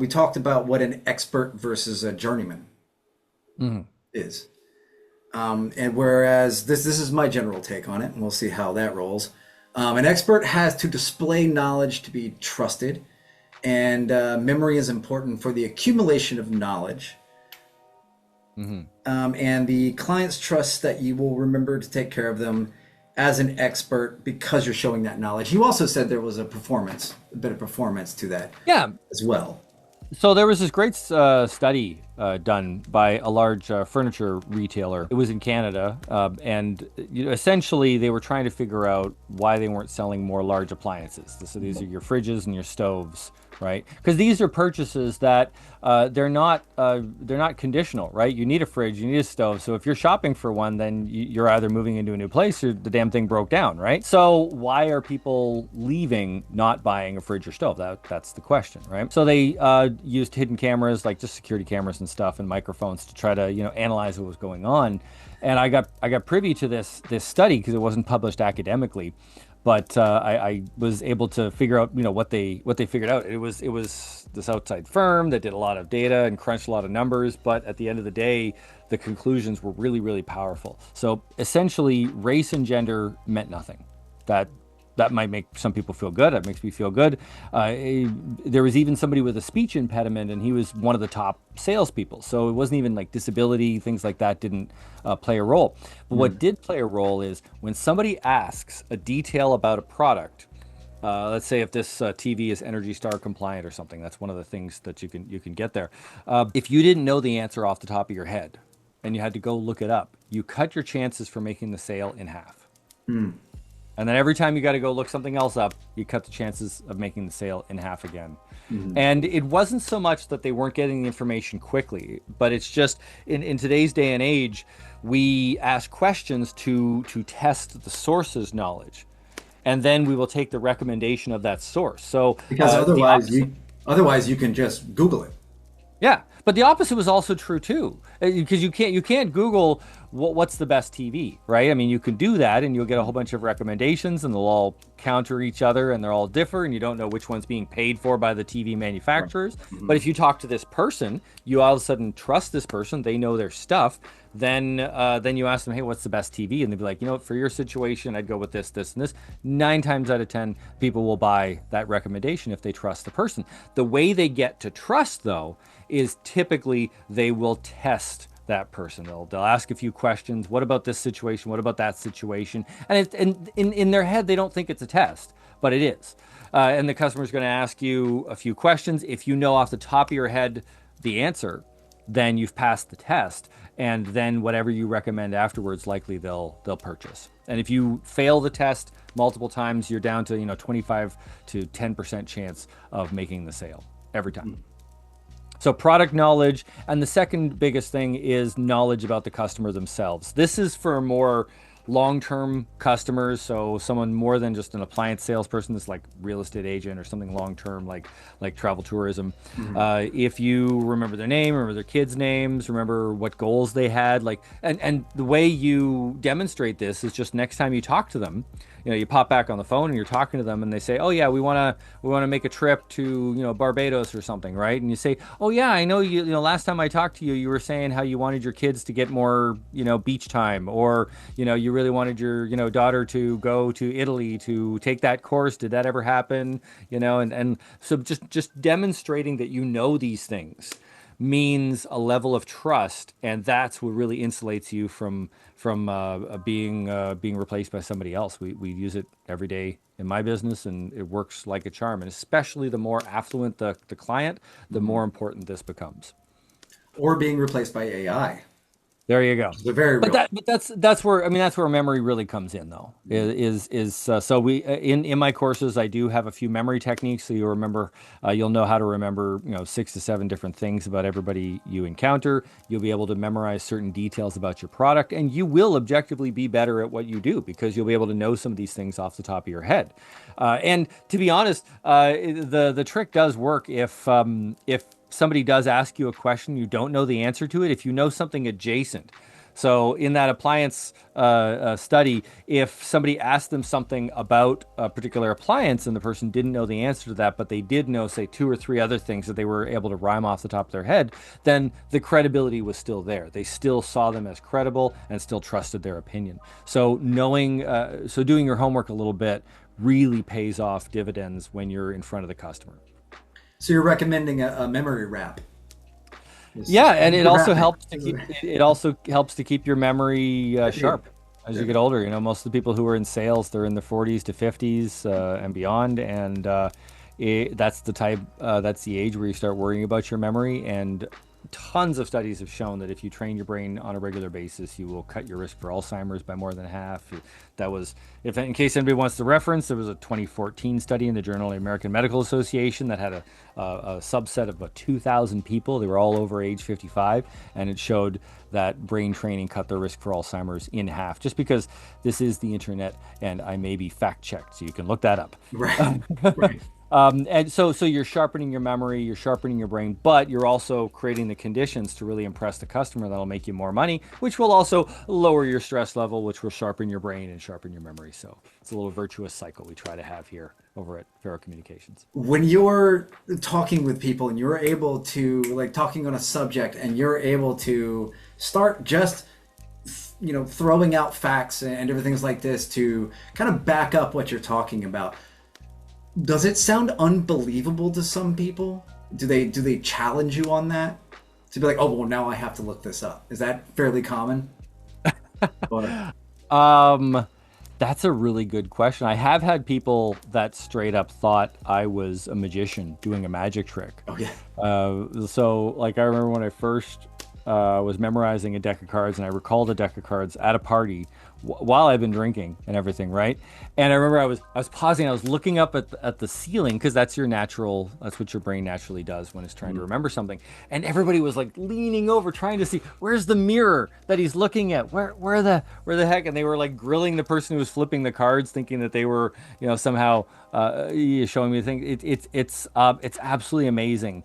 we talked about what an expert versus a journeyman Hmm. is. And whereas this is my general take on it, and we'll see how that rolls. An expert has to display knowledge to be trusted, and memory is important for the accumulation of knowledge. Hmm. And the clients trust that you will remember to take care of them as an expert because you're showing that knowledge. You also said there was a bit of performance to that Yeah. as well. So there was this great study done by a large furniture retailer. It was in Canada, and essentially they were trying to figure out why they weren't selling more large appliances. So these are your fridges and your stoves, right? Because these are purchases that they're not conditional, right? You need a fridge, you need a stove. So if you're shopping for one, then you're either moving into a new place or the damn thing broke down, right? So why are people leaving not buying a fridge or stove? That's the question, right? So they used hidden cameras, like just security cameras and stuff, and microphones to try to analyze what was going on. And I got privy to this study because it wasn't published academically, but I was able to figure out what they figured out. It was this outside firm that did a lot of data and crunched a lot of numbers, but at the end of the day, the conclusions were really, really powerful. So essentially, race and gender meant nothing. That that might make some people feel good. That makes me feel good. There was even somebody with a speech impediment, and he was one of the top salespeople. So it wasn't even like disability, things like that didn't play a role. But what did play a role is when somebody asks a detail about a product. Let's say if this TV is Energy Star compliant or something. That's one of the things that you can get there. If you didn't know the answer off the top of your head, and you had to go look it up, you cut your chances for making the sale in half. Hmm. And then every time you got to go look something else up, you cut the chances of making the sale in half again. Mhm. And it wasn't so much that they weren't getting the information quickly, but it's just in today's day and age, we ask questions to test the source's knowledge. And then we will take the recommendation of that source. So Because the opposite. otherwise you can just Google it. Yeah, but the opposite was also true too, because you can't Google what's the best TV, right? I mean, you can do that, and you'll get a whole bunch of recommendations, and they'll all counter each other, and they're all different, and you don't know which one's being paid for by the TV Right. manufacturers. But Mhm. if you talk to this person, you all of a sudden trust this person, they know their stuff. Then you ask them, hey, what's the best TV? And they'd be like, for your situation, I'd go with this, this, and this. 9 times out of 10, people will buy that recommendation if they trust the person. The way they get to trust, though, is typically they will test that person. They'll ask a few questions. What about this situation? What about that situation? And in their head, they don't think it's a test, but it is. And the customer's going to ask you a few questions. If you know off the top of your head the answer, then you've passed the test. And then whatever you recommend afterwards, likely they'll purchase. And if you fail the test multiple times, you're down to 25 to 10% chance of making the sale every time. So product knowledge, and the second biggest thing is knowledge about the customer themselves. This is for more long-term customers, so someone more than just an appliance salesperson, that's like real estate agent or something long-term, like travel tourism. Mhm. If you remember their name, remember their kids' names, remember what goals they had, and the way you demonstrate this is just next time you talk to them, you pop back on the phone and you're talking to them and they say, oh yeah, we want to make a trip to Barbados or something, right? And you say, oh yeah, I know last time I talked to you, you were saying how you wanted your kids to get more beach time, or you really wanted your daughter to go to Italy to take that course. Did that ever happen? And so just demonstrating that these things means a level of trust, and that's what really insulates you from being replaced by somebody else. We use it every day in my business, and it works like a charm. And especially the more affluent the client, the Mhm. more important this becomes. Or being replaced by AI. There you go. Which is a very But real. that's where, I mean, that's where memory really comes in, though. Mhm. So we in my courses I do have a few memory techniques, so you'll know how to remember 6 to 7 different things about everybody you encounter. You'll be able to memorize certain details about your product, and you will objectively be better at what you do because you'll be able to know some of these things off the top of your head. And to be honest, the trick does work if somebody does ask you a question, you don't know the answer to it. If you know something adjacent, So in that appliance study, if somebody asked them something about a particular appliance and the person didn't know the answer to that, but they did know, say, two or three other things that they were able to rhyme off the top of their head, then the credibility was still there. They still saw them as credible and still trusted their opinion. So doing your homework a little bit really pays off dividends when you're in front of the customer. So you're recommending a memory wrap. Yeah, and Wrapping. it also helps to keep your memory Good. sharp as you Good. get older. You know, most of the people who are in sales, they're in their 40s to 50s and beyond, and that's the age where you start worrying about your memory. And tons of studies have shown that if you train your brain on a regular basis, you will cut your risk for Alzheimer's by more than half. That was, if in case anybody wants the reference, there was a 2014 study in the Journal of the American Medical Association that had a subset of about 2,000 people. They were all over age 55, and it showed that brain training cut their risk for Alzheimer's in half. Just because this is the internet, and I may be fact checked, so you can look that up. Right. Right. And so you're sharpening your memory, you're sharpening your brain, but you're also creating the conditions to really impress the customer that'll make you more money, which will also lower your stress level, which will sharpen your brain and sharpen your memory. So it's a little virtuous cycle we try to have here over at Faro Communications. When you're talking with people and you're able to, like, talking on a subject and you're able to start just throwing out facts and everything's like this to kind of back up what you're talking about, does it sound unbelievable to some people? Do they challenge you on that? To be like, oh well, now I have to look this up. Is that fairly common? Or, Um, that's a really good question. I have had people that straight up thought I was a magician doing a magic trick. oh yeah. So like I remember when I first was memorizing a deck of cards, and I recalled a deck of cards at a party while I've been drinking and everything, right? And I remember I was pausing, I was looking up at the ceiling because that's what your brain naturally does when it's trying to remember something. And everybody was like leaning over trying to see where's the mirror that he's looking at, where the heck, and they were like grilling the person who was flipping the cards, thinking that they were somehow showing me the thing. It's absolutely amazing.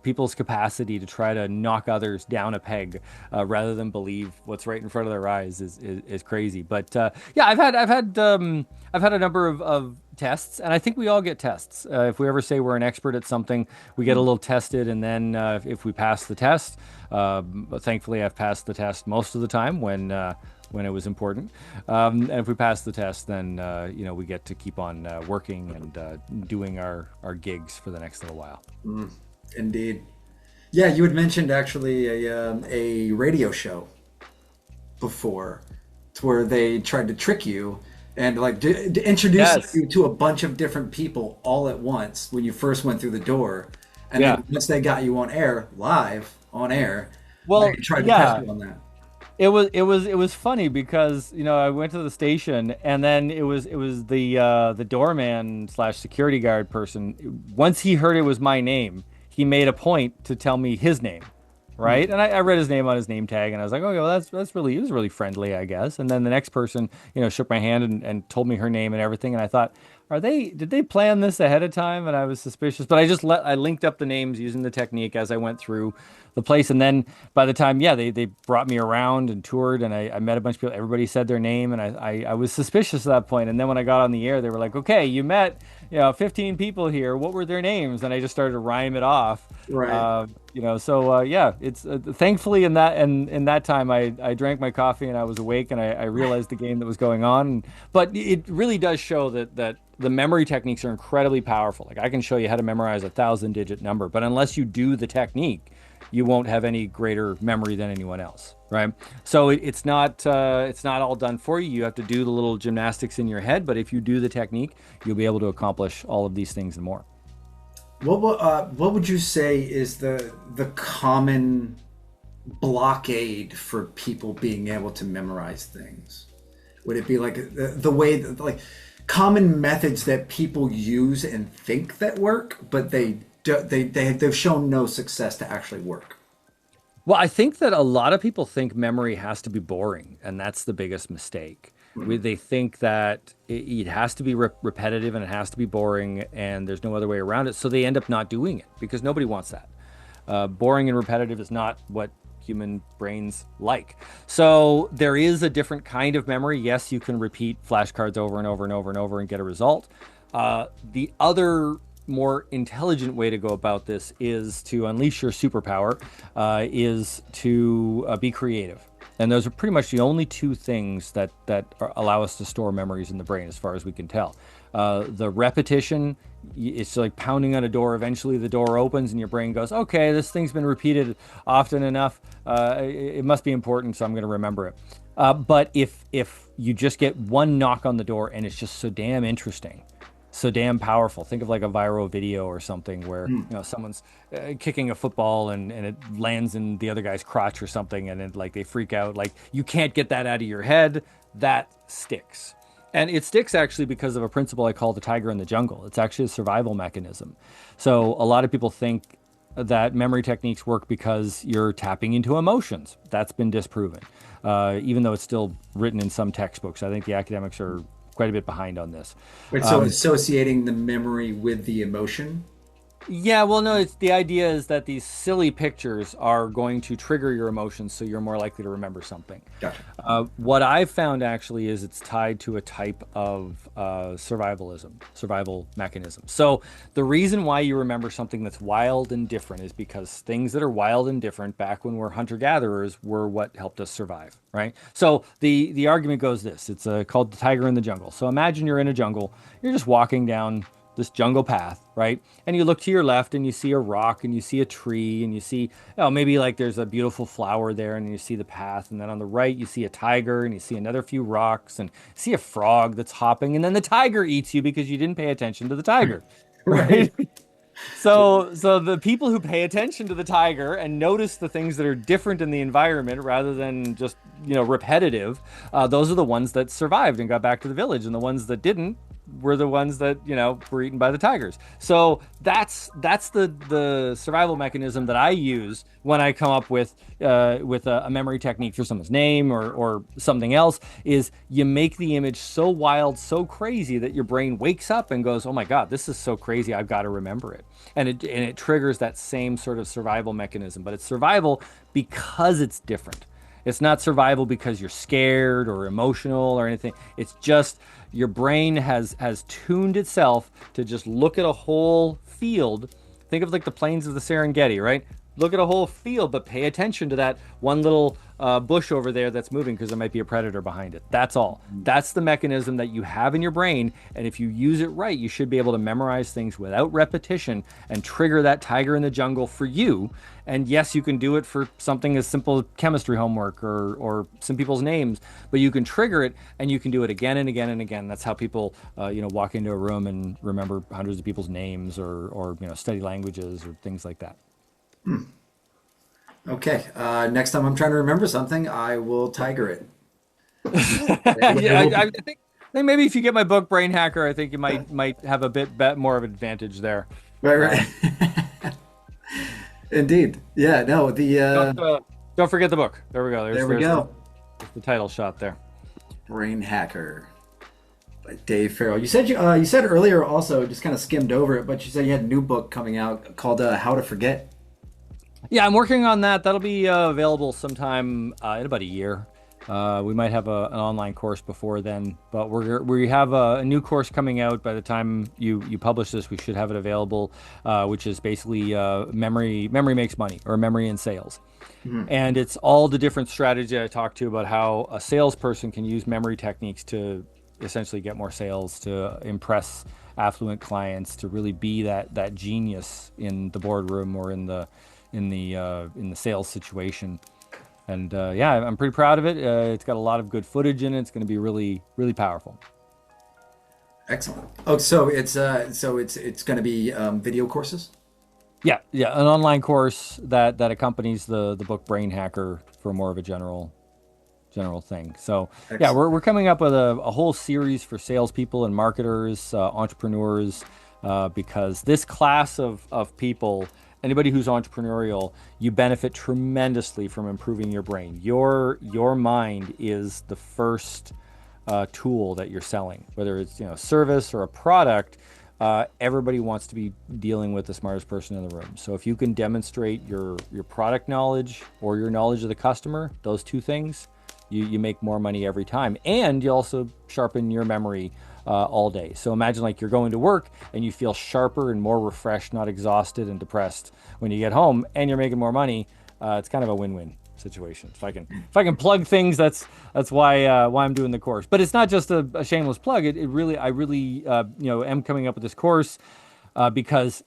People's capacity to try to knock others down a peg rather than believe what's right in front of their eyes is crazy. But yeah, I've had a number of tests, and I think we all get tests. If we ever say we're an expert at something, we get a little tested, and then if we pass the test, thankfully I've passed the test most of the time when it was important. And if we pass the test, then we get to keep on working and doing our gigs for the next little while. Indeed. Yeah, you had mentioned actually a radio show before, to where they tried to trick you and like introduce Yes. you to a bunch of different people all at once when you first went through the door, and Yeah. then once they got you on air, live on air, they Well, tried to press yeah. you on that. It was funny because I went to the station, and then it was the doorman slash security guard person. Once he heard it was my name, he made a point to tell me his name, Hmm. right? And I read his name on his name tag, and I was like, okay, well that's really, he was really friendly, I guess. And then the next person shook my hand and told me her name and everything, and I thought, did they plan this ahead of time? And I was suspicious, but I linked up the names using the technique as I went through the place. And then by the time, yeah, they brought me around and toured, and I met a bunch of people. Everybody said their name, and I was suspicious at that point. And then when I got on the air, they were like, okay, you met 15 people here. What were their names? And I just started to rhyme it off. Right. Yeah, it's thankfully in that time I drank my coffee and I was awake, and I realized the game that was going on. But it really does show that the memory techniques are incredibly powerful. Like I can show you how to memorize 1,000-digit number, but unless you do the technique, you won't have any greater memory than anyone else, right? So it's not all done for you. You have to do the little gymnastics in your head, but if you do the technique, you'll be able to accomplish all of these things and more. What would you say is the common blockade for people being able to memorize things? Would it be like the way that, like, common methods that people use and think that work, but they've shown no success to actually work? Well, I think that a lot of people think memory has to be boring, and that's the biggest mistake. They think that it has to be repetitive and it has to be boring, and there's no other way around it. So they end up not doing it because nobody wants that. Boring and repetitive is not what human brains like. So there is a different kind of memory. Yes, you can repeat flashcards over and over and over and over and get a result. The other more intelligent way to go about this is to unleash your superpower, is to be creative. And those are pretty much the only two things that allow us to store memories in the brain, as far as we can tell. The repetition, it's like pounding on a door. Eventually, the door opens, and your brain goes, "Okay, this thing's been repeated often enough. It must be important, so I'm going to remember it." But if you just get one knock on the door, and it's just so damn interesting, so damn powerful. Think of like a viral video or something where someone's kicking a football and it lands in the other guy's crotch or something, and it, like they freak out. Like you can't get that out of your head. That sticks. And it sticks actually because of a principle I call the tiger in the jungle. It's actually a survival mechanism. So a lot of people think that memory techniques work because you're tapping into emotions. That's been disproven, even though it's still written in some textbooks. I think the academics are quite a bit behind on this. Wait, so associating the memory with the emotion? Yeah, well, no, it's the idea is that these silly pictures are going to trigger your emotions, so you're more likely to remember something. Gotcha. What I've found actually is it's tied to a type of survival mechanism. So the reason why you remember something that's wild and different is because things that are wild and different back when we're hunter-gatherers were what helped us survive, right? So the argument goes this, it's called the tiger in the jungle. So imagine you're in a jungle, you're just walking down this jungle path, right? And you look to your left and you see a rock and you see a tree and you see, oh, maybe like there's a beautiful flower there and you see the path. And then on the right, you see a tiger and you see another few rocks and see a frog that's hopping. And then the tiger eats you because you didn't pay attention to the tiger, right? So the people who pay attention to the tiger and notice the things that are different in the environment rather than just, repetitive, those are the ones that survived and got back to the village. And the ones that didn't were the ones that were eaten by the tigers. So that's the survival mechanism that I use when I come up with a memory technique for someone's name or something else. Is you make the image so wild, so crazy that your brain wakes up and goes, "Oh my God, this is so crazy! I've got to remember it," and it triggers that same sort of survival mechanism. But it's survival because it's different. It's not survival because you're scared or emotional or anything. It's just your brain has tuned itself to just look at a whole field. Think of like the plains of the Serengeti, right? Look at a whole field, but pay attention to that one little bush over there that's moving because there might be a predator behind it. That's all. That's the mechanism that you have in your brain. And if you use it right, you should be able to memorize things without repetition and trigger that tiger in the jungle for you. And yes, you can do it for something as simple as chemistry homework or some people's names, but you can trigger it and you can do it again and again and again. That's how people, walk into a room and remember hundreds of people's names or study languages or things like that. Okay. Next time I'm trying to remember something, I will tiger it. Yeah, I think maybe if you get my book Brain Hacker, I think you might have a bit more of an advantage there. Right. Indeed. Yeah. No. Don't forget the book. There we go. There we go. There's the title shot there. Brain Hacker by Dave Farrell. You said earlier also, just kind of skimmed over it, but you said you had a new book coming out called How to Forget. Yeah, I'm working on that. That'll be available sometime in about a year. We might have an online course before then, but we have a new course coming out by the time you publish this. We should have it available, which is basically memory makes money, or memory in sales. Mm-hmm. And it's all the different strategy I talked to about how a salesperson can use memory techniques to essentially get more sales, to impress affluent clients, to really be that genius in the boardroom or in the sales situation. And yeah, I'm pretty proud of it. It's got a lot of good footage in it. It's going to be really, really powerful. Excellent. Oh, so it's going to be video courses? Yeah, an online course that accompanies the book Brain Hacker for more of a general thing. So excellent. Yeah, we're coming up with a whole series for salespeople and marketers, entrepreneurs, because this class of people, anybody who's entrepreneurial, you benefit tremendously from improving your brain. Your mind is the first tool that you're selling, whether it's service or a product. everybody wants to be dealing with the smartest person in the room. So if you can demonstrate your product knowledge or your knowledge of the customer, those two things, you make more money every time, and you also sharpen your memory all day. So imagine like you're going to work and you feel sharper and more refreshed, not exhausted and depressed when you get home, and you're making more money. It's kind of a win-win situation. If I can plug things, that's why I'm doing the course. But it's not just a shameless plug. I really am coming up with this course because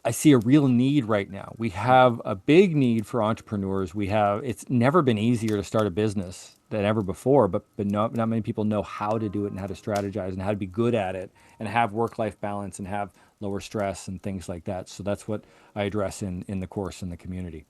I see a real need right now. We have a big need for entrepreneurs. It's never been easier to start a business than ever before, but not many people know how to do it and how to strategize and how to be good at it and have work-life balance and have lower stress and things like that. So that's what I address in the course in the community.